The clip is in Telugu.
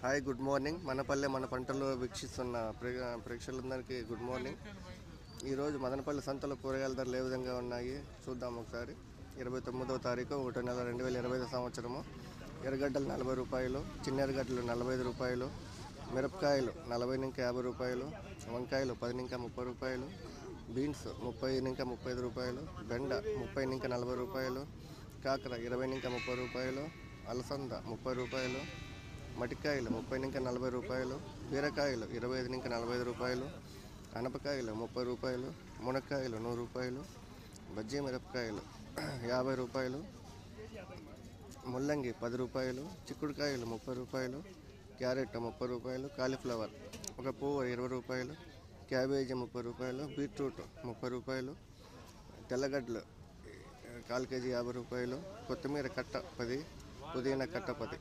Hi, good morning. మనపల్లె మన పంటలు వీక్షిస్తున్న ప్రేక్షకులందరికీ గుడ్ మార్నింగ్. ఈరోజు మదనపల్లి సంతలో కూరగాయల ధరలు ఏ విధంగా ఉన్నాయి చూద్దాం ఒకసారి. 29వ తారీఖు 1వ నెల 2025 సంవత్సరము. ఎర్రగడ్డలు 40 రూపాయలు, చిన్న ఎర్రగడ్డలు 45 రూపాయలు, మిరపకాయలు 40 నుంచి 50 రూపాయలు, వంకాయలు 10 నుంచి 30 రూపాయలు, బీన్స్ 30 నుంచి 35 రూపాయలు, బెండ 30 నుంచి 40 రూపాయలు, కాకర 20 నుంచి 30 రూపాయలు, అలసంద 30 రూపాయలు, మటికాయలు 30 నుంచి 40 రూపాయలు, బీరకాయలు 25 నుంచి 45 రూపాయలు, అనపకాయలు 30 రూపాయలు, మునక్కాయలు 100 రూపాయలు, బజ్జీ మిరపకాయలు 50 రూపాయలు, ముల్లంగి 10 రూపాయలు, చిక్కుడుకాయలు 30 రూపాయలు, క్యారెట్ 30 రూపాయలు, కాలీఫ్లవర్ ఒక పువ్వు 20 రూపాయలు, క్యాబేజీ 30 రూపాయలు, బీట్రూట్ 30 రూపాయలు, తెల్లగడ్డలు 1/4 కేజీ 50 రూపాయలు, కొత్తిమీర కట్ట 10, పుదీనా కట్ట 10.